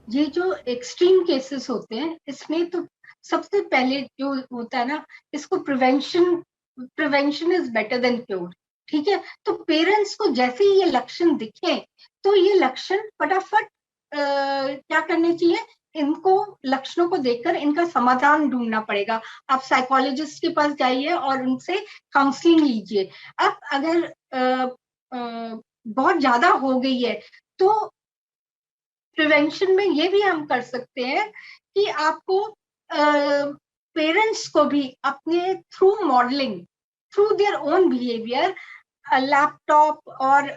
ये जो एक्सट्रीम केसेस होते हैं, इसमें तो सबसे पहले जो होता है ना, इसको prevention is better than cure, ठीक है। तो पेरेंट्स को जैसे ही ये लक्षण दिखे, तो ये लक्षण फटाफट क्या करने चाहिए, इनको लक्षणों को देखकर इनका समाधान ढूंढना पड़ेगा। आप साइकोलॉजिस्ट के पास जाइए और उनसे काउंसलिंग लीजिए। अब अगर बहुत ज्यादा हो गई है तो प्रिवेंशन में ये भी हम कर सकते हैं कि आपको पेरेंट्स को भी अपने through modelling, through their own behaviour, laptop और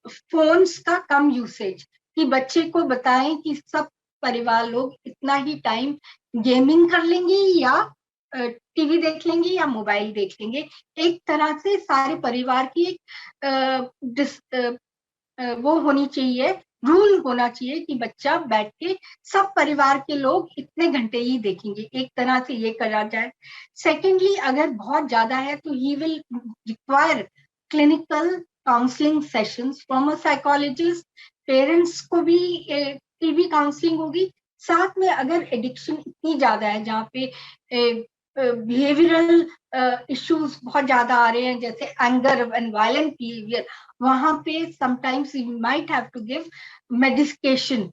फोन्स का कम यूसेज, कि बच्चे को बताएं कि सब परिवार लोग इतना ही टाइम गेमिंग कर लेंगे या टीवी देख लेंगे या मोबाइल देख लेंगे। एक तरह से सारे परिवार की एक वो होनी चाहिए, रूल होना चाहिए कि बच्चा बैठ के सब परिवार के लोग इतने घंटे ही देखेंगे, एक तरह से ये करा जाए। सेकेंडली, अगर बहुत ज्यादा है तो he will require clinical counselling sessions from a psychologist. Parents को भी टीवी काउंसलिंग होगी। साथ में अगर एडिक्शन इतनी ज्यादा है, जहाँ पे बिहेवियरल इश्यूज बहुत ज्यादा आ रहे हैं, जैसे एंगर एंड वायलेंट बिहेवियर, वहां पे sometimes we might have to give medication.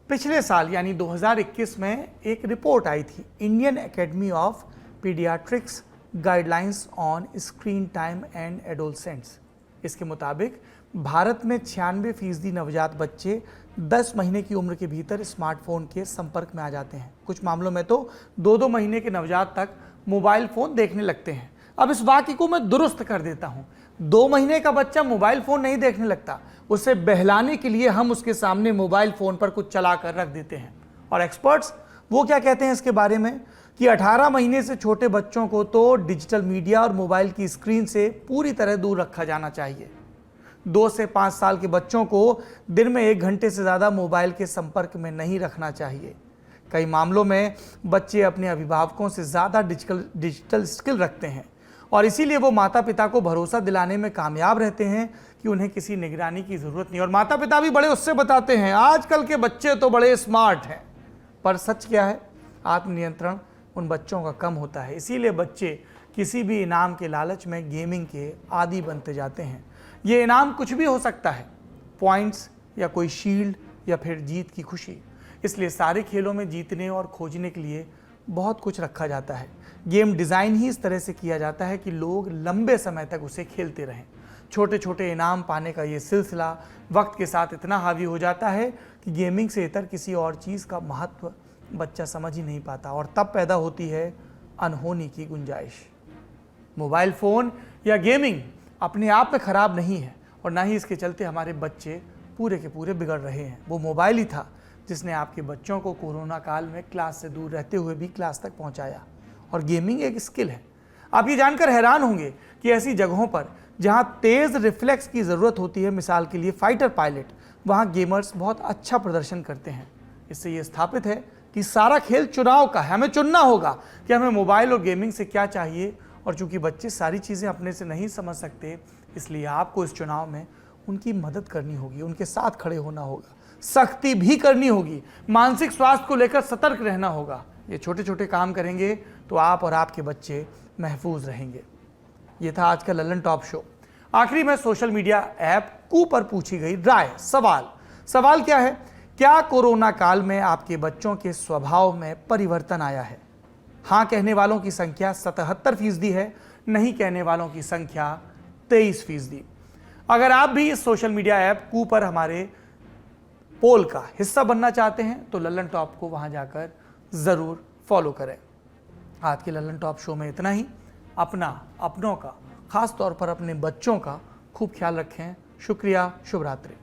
पिछले साल यानी 2021 में एक रिपोर्ट आई थी, Indian Academy of Paediatrics guidelines on screen time and adolescents. इसके मुताबिक भारत में 96% नवजात बच्चे 10 महीने की उम्र के भीतर स्मार्टफोन के संपर्क में आ जाते हैं। कुछ मामलों में तो 2-2 महीने के नवजात तक मोबाइल फ़ोन देखने लगते हैं। अब इस वाक्य को मैं दुरुस्त कर देता हूँ। 2 महीने का बच्चा मोबाइल फ़ोन नहीं देखने लगता, उसे बहलाने के लिए हम उसके सामने मोबाइल फ़ोन पर कुछ चला कर रख देते हैं। और एक्सपर्ट्स वो क्या कहते हैं इसके बारे में कि 18 महीने से छोटे बच्चों को तो डिजिटल मीडिया और मोबाइल की स्क्रीन से पूरी तरह दूर रखा जाना चाहिए। 2 से 5 साल के बच्चों को दिन में 1 घंटे से ज़्यादा मोबाइल के संपर्क में नहीं रखना चाहिए। कई मामलों में बच्चे अपने अभिभावकों से ज़्यादा डिजिटल स्किल रखते हैं और इसीलिए वो माता पिता को भरोसा दिलाने में कामयाब रहते हैं कि उन्हें किसी निगरानी की ज़रूरत नहीं। और माता पिता भी बड़े उससे बताते हैं आजकल के बच्चे तो बड़े स्मार्ट हैं, पर सच क्या है, आत्मनियंत्रण उन बच्चों का कम होता है। इसीलिए बच्चे किसी भी इनाम के लालच में गेमिंग के आदी बनते जाते हैं। ये इनाम कुछ भी हो सकता है, पॉइंट्स या कोई शील्ड या फिर जीत की खुशी। इसलिए सारे खेलों में जीतने और खोजने के लिए बहुत कुछ रखा जाता है। गेम डिज़ाइन ही इस तरह से किया जाता है कि लोग लंबे समय तक उसे खेलते रहें। छोटे छोटे इनाम पाने का ये सिलसिला वक्त के साथ इतना हावी हो जाता है कि गेमिंग से इतर किसी और चीज़ का महत्व बच्चा समझ ही नहीं पाता और तब पैदा होती है अनहोनी की गुंजाइश। मोबाइल फ़ोन या गेमिंग अपने आप में ख़राब नहीं है और ना ही इसके चलते हमारे बच्चे पूरे के पूरे बिगड़ रहे हैं। वो मोबाइल ही था जिसने आपके बच्चों को कोरोना काल में क्लास से दूर रहते हुए भी क्लास तक पहुंचाया। और गेमिंग एक स्किल है। आप ये जानकर हैरान होंगे कि ऐसी जगहों पर जहां तेज़ रिफ्लेक्स की ज़रूरत होती है, मिसाल के लिए फाइटर पायलट, वहां गेमर्स बहुत अच्छा प्रदर्शन करते हैं। इससे ये स्थापित है कि सारा खेल चुनाव का है। हमें चुनना होगा कि हमें मोबाइल और गेमिंग से क्या चाहिए। और चूंकि बच्चे सारी चीज़ें अपने से नहीं समझ सकते, इसलिए आपको इस चुनाव में उनकी मदद करनी होगी, उनके साथ खड़े होना होगा, सख्ती भी करनी होगी, मानसिक स्वास्थ्य को लेकर सतर्क रहना होगा। ये छोटे छोटे काम करेंगे तो आप और आपके बच्चे महफूज रहेंगे। ये था आज का लल्लन टॉप शो। आखिरी में सोशल मीडिया ऐप कू पर पूछी गई राय। सवाल क्या है? क्या कोरोना काल में आपके बच्चों के स्वभाव में परिवर्तन आया है? हाँ कहने वालों की संख्या 77% है, नहीं कहने वालों की संख्या 23%। अगर आप भी इस सोशल मीडिया ऐप कू पर हमारे पोल का हिस्सा बनना चाहते हैं तो लल्लन टॉप को वहां जाकर ज़रूर फॉलो करें। आज के लल्लन टॉप शो में इतना ही। अपनों का, खास तौर पर अपने बच्चों का खूब ख्याल रखें। शुक्रिया, शुभ रात्रि।